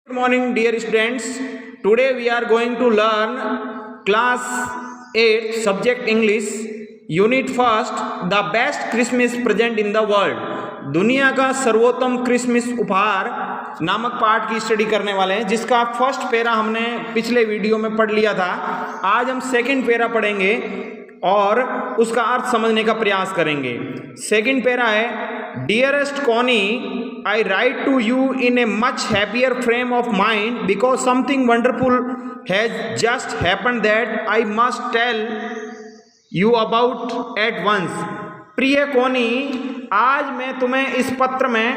Good morning, dear students. Today we are going to learn class 8 subject English unit first, the best Christmas present in the world. दुनिया का सर्वोत्तम Christmas उपहार नामक पाठ की study करने वाले हैं, जिसका फर्स्ट पैरा हमने पिछले वीडियो में पढ़ लिया था। आज हम सेकंड पैरा पढ़ेंगे और उसका अर्थ समझने का प्रयास करेंगे। सेकंड पैरा है, dearest Connie, I write to you in a much happier frame of mind because something wonderful has just happened that I must tell you about at once. प्रिय कोनी, आज मैं तुम्हें इस पत्र में,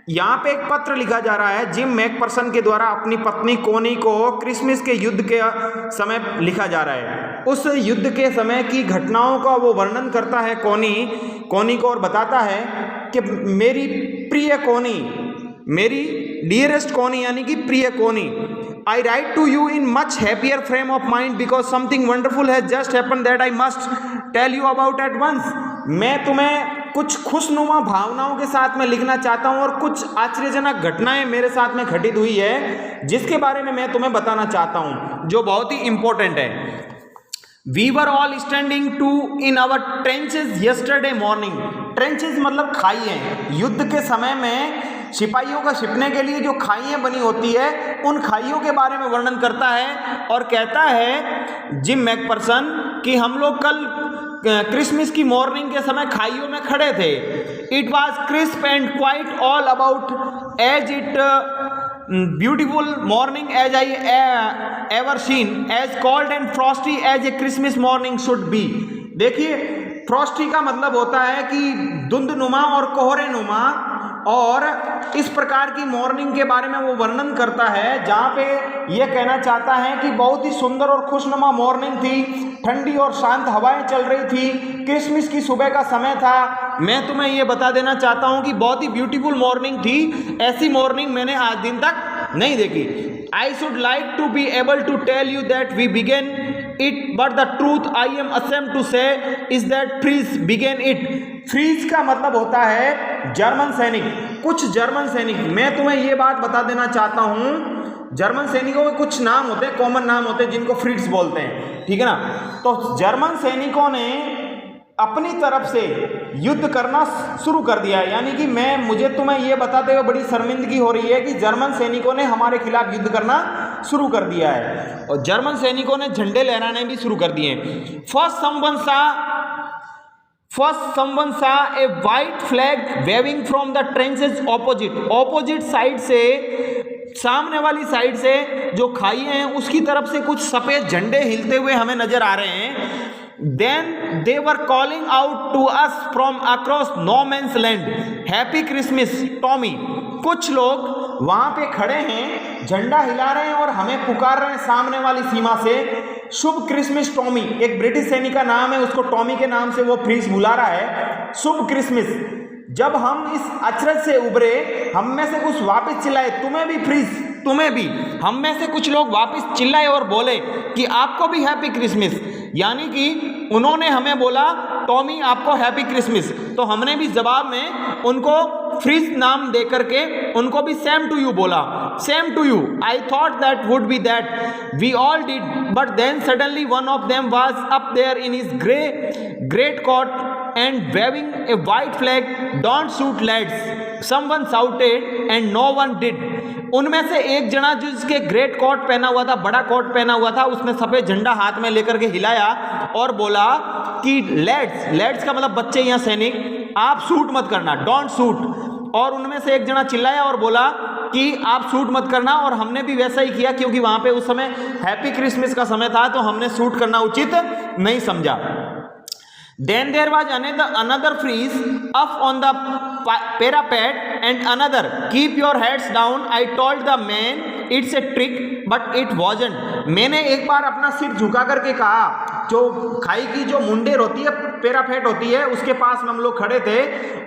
यहाँ पे एक पत्र लिखा जा रहा है जिम मैकपर्सन के द्वारा अपनी पत्नी कोनी को क्रिसमस के युद्ध के समय लिखा जा रहा है। उस युद्ध के समय की घटनाओं का वो वर्णन करता है कोनी को और बताता है कि मेरी प्रिय कोनी, मेरी डियरेस्ट कोनी यानी कि प्रिय कोनी, I write to you in much happier frame of mind because something wonderful has just happened that I must tell you about at once. मैं तुम्हें कुछ खुशनुमा भावनाओं के साथ में लिखना चाहता हूँ और कुछ आश्चर्यजनक घटनाएं मेरे साथ में घटित हुई है जिसके बारे में मैं तुम्हें बताना चाहता हूँ, जो बहुत ही इंपॉर्टेंट है। We were all standing to in our trenches yesterday morning. Trenches मतलब खाइयाँ। युद्ध के समय में सिपाहियों का छिपने के लिए जो खाइयाँ बनी होती है, उन खाइयों के बारे में वर्णन करता है और कहता है जिम मैकपर्सन कि हम लोग कल क्रिसमस की मॉर्निंग के समय खाइयों में खड़े थे। It was crisp and quite all about as it beautiful morning as I ever seen, as cold and frosty as a Christmas morning should be. देखिए, फ्रॉस्टी का मतलब होता है कि धुंधनुमा और कोहरे नुमा, और इस प्रकार की मॉर्निंग के बारे में वो वर्णन करता है जहाँ पे ये कहना चाहता है कि बहुत ही सुंदर और खुशनुमा मॉर्निंग थी, ठंडी और शांत हवाएं चल रही थी, क्रिसमस की सुबह का समय था। मैं तुम्हें ये बता देना चाहता हूँ कि बहुत ही ब्यूटीफुल मॉर्निंग थी, ऐसी मॉर्निंग मैंने आज दिन तक नहीं देखी। I should like to be able to tell you that we began it, but the truth I am ashamed to say is that Fries began it. Fritz का मतलब होता है जर्मन सैनिक, कुछ जर्मन सैनिक। मैं तुम्हें ये बात बता देना चाहता हूँ, जर्मन सैनिकों के कुछ नाम होते हैं, कॉमन नाम होते हैं जिनको फ्रीज बोलते हैं, ठीक है ना। तो जर्मन सैनिकों ने अपनी तरफ से युद्ध करना शुरू कर दिया है, यानी कि मुझे तुम्हें यह बताते हुए बड़ी शर्मिंदगी हो रही है कि जर्मन सैनिकों ने हमारे खिलाफ युद्ध करना शुरू कर दिया है और जर्मन सैनिकों ने झंडे लहराने भी शुरू कर दिए। First someone saw a white flag waving from the trenches opposite side से, सामने वाली साइड से जो खाई हैं उसकी तरफ से कुछ सफेद झंडे हिलते हुए हमें नजर आ रहे हैं। Then they were calling out to us from across no man's land, Happy Christmas, Tommy. कुछ लोग वहां पे खड़े हैं, झंडा हिला रहे हैं और हमें पुकार रहे हैं सामने वाली सीमा से, शुभ क्रिसमस टॉमी। एक ब्रिटिश सैनिक का नाम है, उसको टॉमी के नाम से वो फ्रीज बुला रहा है, शुभ क्रिसमस। जब हम इस अचरज से उभरे, हम में से कुछ वापस चिल्लाए, तुम्हें भी फ्रीज, तुम्हें भी। हम में से कुछ लोग वापस चिल्लाए और बोले कि आपको भी हैप्पी क्रिसमस, यानी कि उन्होंने हमें बोला टॉमी आपको हैप्पी क्रिसमस, तो हमने भी जवाब में उनको फ्रीज नाम दे करके उनको भी सेम टू यू बोला, same to you. I thought that would be that, we all did, but then suddenly one of them was up there in his great coat and waving a white flag, don't shoot lads, someone shouted and no one did. उनमें से एक जना जिसके great coat पहना हुआ था, बड़ा coat पहना हुआ था, उसने सफेद झंडा हाथ में लेकर के हिलाया और बोला कि लेड्स का मतलब बच्चे या सैनिक, आप शूट मत करना, डोंट शूट। और उनमें से एक जना चिल्लाया और बोला कि आप शूट मत करना, और हमने भी वैसा ही किया क्योंकि वहां पे उस समय हैप्पी क्रिसमस का समय था, तो हमने शूट करना उचित नहीं समझा। Then there was another freeze up on the parapet and another, keep your heads down. I told the man it's a trick but it wasn't. मैंने एक बार अपना सिर झुका करके कहा, जो खाई की जो मुंडेर होती है, पैरापेट होती है, उसके पास में हम लोग खड़े थे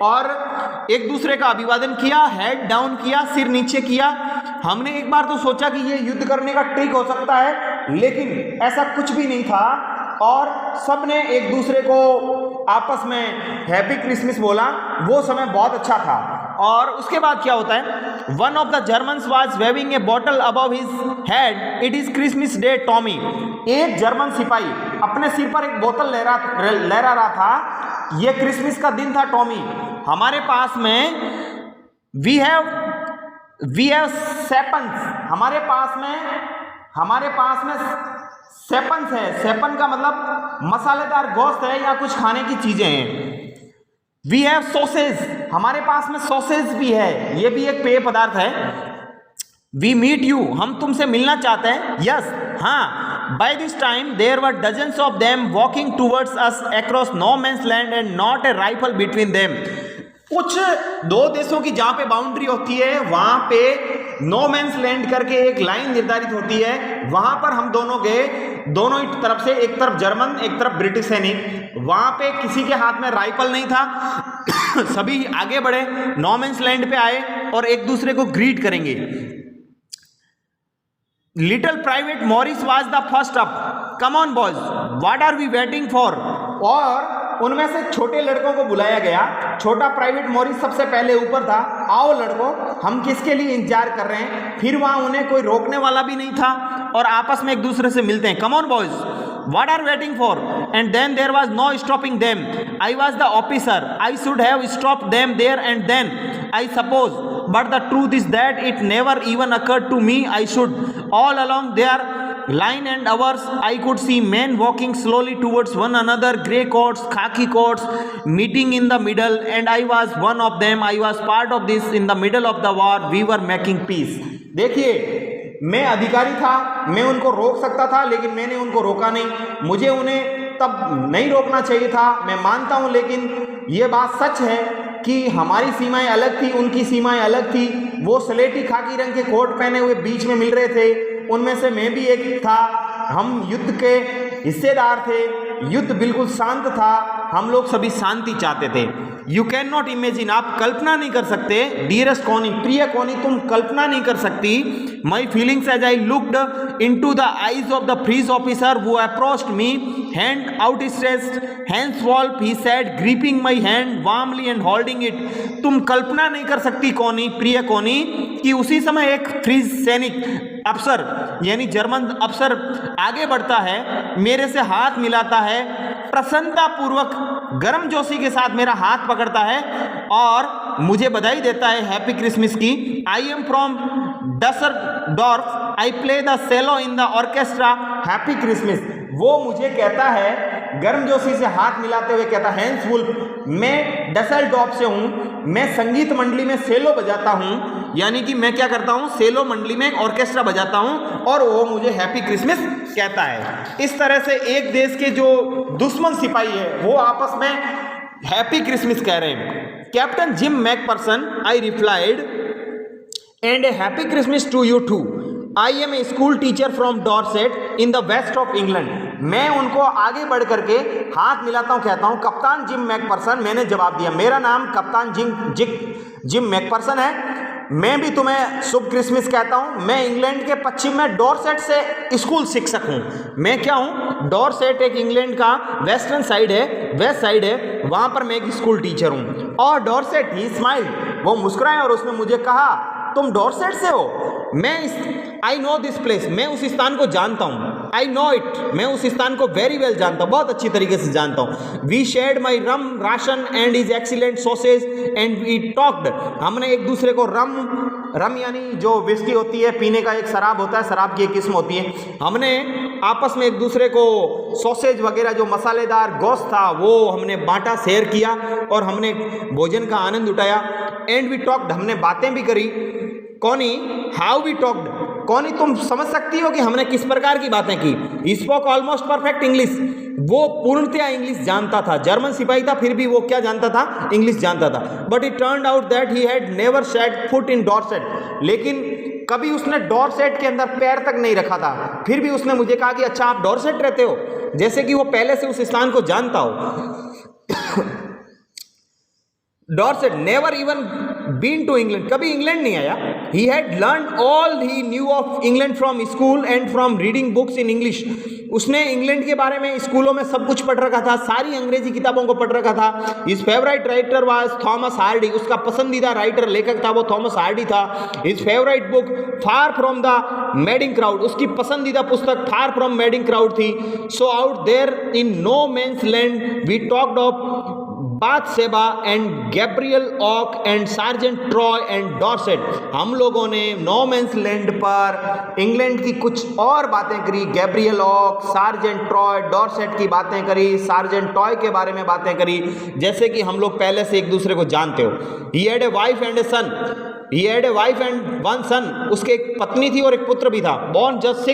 और एक दूसरे का अभिवादन किया, हेड डाउन किया, सिर नीचे किया। हमने एक बार तो सोचा कि ये युद्ध करने का ट्रिक हो सकता है, लेकिन ऐसा कुछ भी नहीं था और सबने एक दूसरे को आपस में हैप्पी क्रिसमस बोला। वो समय बहुत अच्छा था और उसके बाद क्या होता है, one of the Germans was waving a bottle above his head, it is Christmas day Tommy. एक जर्मन सिपाही अपने सिर पर एक बोतल लहरा रहा था, ये क्रिसमस का दिन था टॉमी। हमारे पास में वी हैव सेपन्स, हमारे पास में सेपन्स है। सेपन का मतलब मसालेदार गोश्त है या कुछ खाने की चीजें हैं। वी हैव सॉसेज, हमारे पास में सॉसेज भी है, ये भी एक पेय पदार्थ है। वी मीट यू, हम तुमसे मिलना चाहते हैं। यस, हाँ। By this time there were dozens of them walking towards us across no man's land and not a rifle between them. कुछ दो देशों की जहां पे बाउंड्री होती है, वहां पे नो मैंस लैंड करके एक लाइन निर्धारित होती है, वहां पर हम दोनों गए, दोनों ही तरफ से, एक तरफ जर्मन एक तरफ ब्रिटिश सैनिक। वहां पे किसी के हाथ में राइफल नहीं था सभी आगे बढ़े, नो मैंस लैंड पे आए और एक दूसरे को ग्रीट करेंगे। Little private Morris was the first up, come on boys what are we waiting for. और उनमें से छोटे लड़कों को बुलाया गया, छोटा प्राइवेट मॉरिस सबसे पहले ऊपर था, आओ लड़कों हम किसके लिए इंतजार कर रहे हैं। फिर वहां उन्हें कोई रोकने वाला भी नहीं था और आपस में एक दूसरे से मिलते हैं, come on boys what are waiting for. And then there was no stopping them, I was the officer, I should have stopped them there and then I suppose, but the truth is that it never even occurred to me I should. All along there line and ours I could see men walking slowly towards one another, grey coats, khaki coats, meeting in the middle, and I was one of them. I was part of this. In the middle of the war we were making peace. देखिए, मैं अधिकारी था, मैं उनको रोक सकता था लेकिन मैंने उनको रोका नहीं। मुझे उन्हें तब नहीं रोकना चाहिए था, मैं मानता हूं, लेकिन ये बात सच है कि हमारी सीमाएं अलग थी, उनकी सीमाएं अलग थी। वो स्लेटी खाकी रंग के कोट पहने हुए बीच में मिल रहे थे, उनमें से मैं भी एक था। हम युद्ध के हिस्सेदार थे, युद्ध बिल्कुल शांत था, हम लोग सभी शांति चाहते थे। यू कैन नॉट इमेजिन, आप कल्पना नहीं कर सकते। डियरेस्ट कॉनी, प्रिय कॉनी, तुम कल्पना नहीं कर सकती my feelings as I looked into the eyes of the Fritz officer who approached me, hand outstretched, henceforth he said, gripping my hand warmly and holding it. तुम कल्पना नहीं कर सकती Connie, प्रिय कॉनी, कि उसी समय एक फ्रीज सैनिक अफसर यानी जर्मन अफसर आगे बढ़ता है, मेरे से हाथ मिलाता है, प्रसन्नता पूर्वक गर्मजोशी के साथ मेरा हाथ पकड़ता है और मुझे बधाई देता है हैप्पी क्रिसमस की। I am from Dusseldorf, I play the cello in the orchestra, happy Christmas. वो मुझे कहता है गर्मजोशी से हाथ मिलाते हुए कहता है, हैंस वुल्फ, मैं डसरडॉर्फ से हूँ, मैं संगीत मंडली में सेलो बजाता हूँ, यानी कि मैं क्या करता हूँ, सेलो मंडली में ऑर्केस्ट्रा बजाता हूँ और वो मुझे हैप्पी क्रिसमस कहता है। इस तरह से एक देश के जो दुश्मन सिपाही है वो आपस में हैप्पी क्रिसमस कह रहे हैं। Captain Jim McPherson, I replied, and a happy Christmas to you too, I am a school teacher from Dorset in the west of England. मैं उनको आगे बढ़ करके हाथ मिलाता हूँ, कहता हूँ कप्तान जिम मैकपर्सन। मैंने जवाब दिया, मेरा नाम कप्तान जिम मैकपर्सन है, मैं भी तुम्हें शुभ क्रिसमस कहता हूँ। मैं इंग्लैंड के पश्चिम में डॉर्सेट से स्कूल शिक्षक हूँ। मैं क्या हूँ, डॉर्सेट एक इंग्लैंड का वेस्टर्न साइड है, वेस्ट साइड है, वहाँ पर मैं एक स्कूल टीचर हूँ। और डॉर्सेट, ही स्माइल, वो मुस्कुराए और उसने मुझे कहा, तुम डॉर्सेट से हो? आई नो दिस प्लेस, मैं उस स्थान को जानता हूँ। आई नो इट, मैं उस स्थान को वेरी वेल जानता हूँ, बहुत अच्छी तरीके से जानता हूँ। We shared my rum ration and is excellent sausage and we talked, हमने एक दूसरे को रम यानी जो विस्की होती है, पीने का एक शराब होता है, शराब की एक किस्म होती है, हमने आपस में एक दूसरे को सॉसेज वगैरह जो मसालेदार गोश्त था वो हमने बांटा, शेयर किया और हमने भोजन का आनंद उठाया। एंड वी टॉक्ड, हमने बातें भी करी। Connie, how we talked, Connie तुम समझ सकती हो कि हमने किस प्रकार की बातें की। स्पोक ऑलमोस्ट परफेक्ट इंग्लिश, वो पूर्णतया इंग्लिश जानता था, जर्मन सिपाही था फिर भी वो क्या जानता था, इंग्लिश जानता था। But it turned out that he had never set foot in Dorset, लेकिन कभी उसने डॉर्सेट के अंदर पैर तक नहीं रखा था। फिर भी उसने मुझे कहा कि अच्छा आप डॉर्सेट रहते हो, जैसे कि वो पहले से उस स्थान को जानता हो। Dorset, never even been to England, कभी इंग्लैंड नहीं आया। He had learn all he knew of England from school and from reading books in English. उसने इंग्लैंड के बारे में स्कूलों में सब कुछ पढ़ रखा था, सारी अंग्रेजी किताबों को पढ़ रखा था। His favourite writer was Thomas Hardy, उसका पसंदीदा राइटर लेखक था वो थॉमस हार्डी था। His favourite book far from the madding crowd, उसकी पसंदीदा पुस्तक फार फ्रॉम मैडिंग क्राउड थी। So out there in no man's land we talked of Bathsheba and Gabriel Oak and Sergeant Troy and Dorset. हम लोगों ने no man's land पर England की कुछ और बातें करी, गैब्रियल ऑक, सार्जेंट ट्रॉय, डॉर्सेट की बातें करी, सार्जेंट टॉय के बारे में बातें करी, जैसे कि हम लोग पहले से एक दूसरे को जानते हो। He had a wife and a son, he had a wife and one son, उसके एक पत्नी थी और एक पुत्र भी था। बॉर्न जस्ट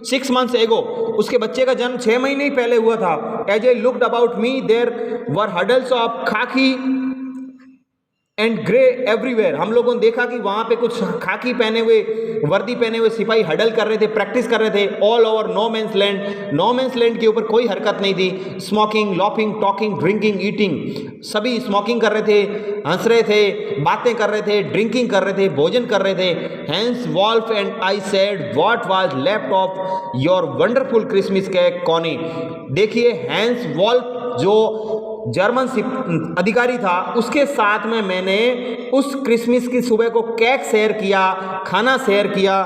6 months एगो, उसके बच्चे का जन्म 6 महीने ही पहले हुआ था। As I looked about me there were huddles of khaki and grey everywhere. हम लोगों ने देखा कि वहां पे कुछ खाकी पहने हुए, वर्दी पहने हुए सिपाही हडल कर रहे थे, प्रैक्टिस कर रहे थे। All over no man's land, no man's land के ऊपर कोई हरकत नहीं थी। Smoking, laughing, talking, drinking, eating, सभी स्मोकिंग कर रहे थे, हंस रहे थे, बातें कर रहे थे, ड्रिंकिंग कर रहे थे, भोजन कर रहे थे। Hans Wolf and I said what was left of your wonderful Christmas cake Connie. देखिए हैंस वॉल्फ जो जर्मन अधिकारी था, उसके साथ में मैंने उस क्रिसमस की सुबह को केक शेयर किया, खाना शेयर किया।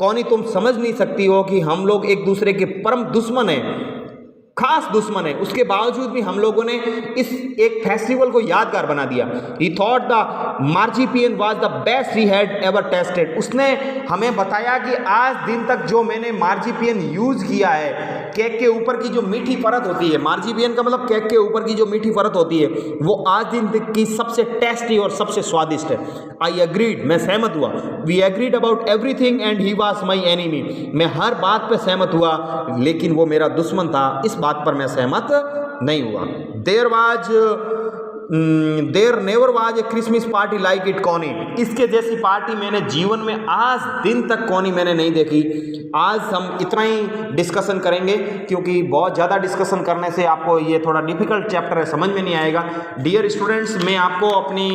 कौनी तुम समझ नहीं सकती हो कि हम लोग एक दूसरे के परम दुश्मन हैं, खास दुश्मन है, उसके बावजूद भी हम लोगों ने इस एक फेस्टिवल को यादगार बना दिया। He thought the marzipan was the best he had ever tasted. उसने हमें बताया कि आज दिन तक जो मैंने मार्जिपियन यूज किया है, केक के ऊपर की जो मीठी परत होती है, मार्जिपियन का मतलब केक के ऊपर की जो मीठी परत होती है, वो आज दिन तक की सबसे टेस्टी और सबसे स्वादिष्ट है। आई एग्रीड, मैं सहमत हुआ। We agreed about everything and he was my enemy. मैं हर बात पे सहमत हुआ, लेकिन वो मेरा दुश्मन था, इस बात पर मैं सहमत नहीं हुआ। There never was a Christmas party like it Connie. इसके जैसी पार्टी मैंने जीवन में आज दिन तक कॉनी मैंने नहीं देखी। आज हम इतना ही डिस्कशन करेंगे, क्योंकि बहुत ज़्यादा डिस्कशन करने से आपको ये थोड़ा डिफिकल्ट चैप्टर है, समझ में नहीं आएगा। डियर स्टूडेंट्स, मैं आपको अपनी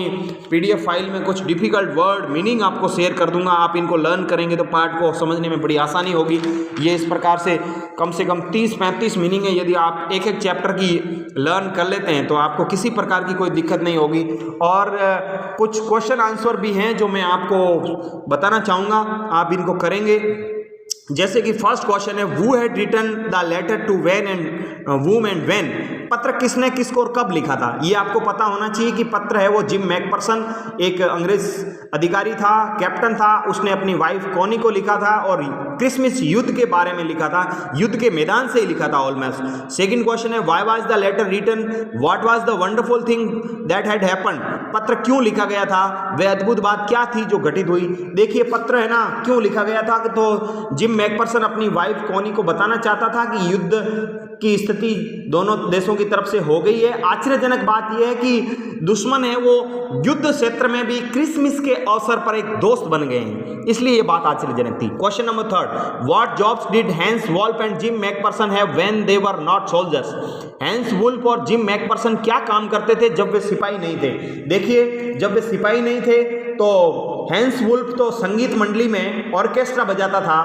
PDF फाइल में कुछ डिफिकल्ट वर्ड मीनिंग आपको शेयर कर दूंगा। आप इनको लर्न करेंगे तो पार्ट को समझने में बड़ी आसानी होगी। ये इस प्रकार से कम 30-35 मीनिंग है। यदि आप एक एक चैप्टर की लर्न कर लेते हैं तो आपको किसी प्रकार की कोई दिक्कत नहीं होगी। और कुछ क्वेश्चन आंसर भी हैं जो मैं आपको बताना चाहूँगा, आप इनको करेंगे। जैसे कि फर्स्ट क्वेश्चन है, who had written the letter to when and whom and when। पत्र किसने किसको और कब लिखा था, ये आपको पता होना चाहिए कि पत्र है वो जिम मैकफर्सन, एक अंग्रेज अधिकारी था, कैप्टन था। उसने अपनी वाइफ कॉनी को लिखा था और क्रिसमस युद्ध के बारे में लिखा था, युद्ध के मैदान से ही लिखा था ऑलमोस्ट। सेकंड क्वेश्चन है, why was the letter written, what was the wonderful thing that had happened. पत्र क्यों लिखा गया था, वह अद्भुत बात क्या थी जो घटित हुई। देखिए पत्र है ना, क्यों लिखा गया था, तो जिम मैकफर्सन अपनी वाइफ कॉनी को बताना चाहता था कि युद्ध की स्थिति दोनों देशों की तरफ से हो गई है। आश्चर्यजनक बात यह है कि दुश्मन है वो युद्ध क्षेत्र में भी क्रिसमस के अवसर पर एक दोस्त बन गए हैं, इसलिए ये बात आश्चर्यजनक थी। Question number 3, what jobs did Hans Wolf and Jim McPherson have when they were not soldiers. Hans Wolf और जिम मैकफर्सन क्या काम करते थे जब वे सिपाही नहीं थे। देखिए जब वे सिपाही नहीं थे तो हैंस वुल्फ तो संगीत मंडली में ऑर्केस्ट्रा बजाता था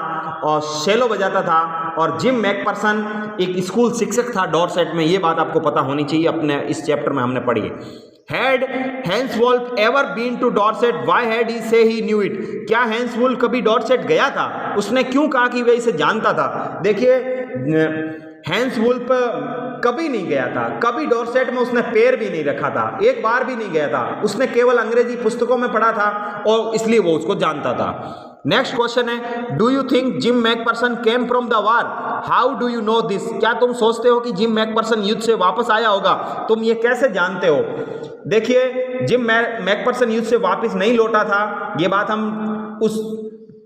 और शेलो बजाता था, और जिम मैकफर्सन एक स्कूल शिक्षक था डॉर्सेट में। ये बात आपको पता होनी चाहिए, अपने इस चैप्टर में हमने पढ़ी है। Had Hans Wolf ever been to Dorset? Why had he say he knew it? क्या हैंस वुल्फ कभी डॉर्सेट गया था, उसने क्यों कहा कि वह इसे जानता था। देखिए हैंस वुल्फ कभी नहीं गया था, कभी डॉर्सेट में उसने पैर भी नहीं रखा था, एक बार भी नहीं गया था। उसने केवल अंग्रेजी पुस्तकों में पढ़ा था और इसलिए वो उसको जानता था। नेक्स्ट क्वेश्चन है, do you think gym Macpherson came from the war, how do you know this. क्या तुम सोचते हो कि जिम मैकफर्सन युद्ध से वापस आया होगा, तुम ये कैसे जानते हो। देखिए जिम मैकफर्सन युद्ध से वापस नहीं लौटा था, ये बात हम उस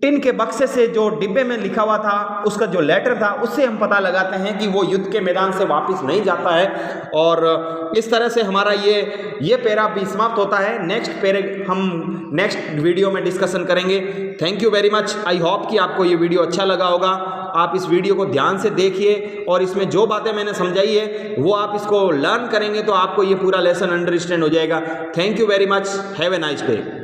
टिन के बक्से से जो डिब्बे में लिखा हुआ था उसका जो लेटर था उससे हम पता लगाते हैं कि वो युद्ध के मैदान से वापस नहीं जाता है। और इस तरह से हमारा ये पैरा भी समाप्त होता है। हम नेक्स्ट वीडियो में डिस्कशन करेंगे। Thank you very much. I hope कि आपको ये वीडियो अच्छा लगा होगा। आप इस वीडियो को ध्यान से देखिए और इसमें जो बातें मैंने समझाई है वो आप इसको लर्न करेंगे तो आपको ये पूरा लेसन अंडरस्टैंड हो जाएगा। Thank you very much. Have a nice day.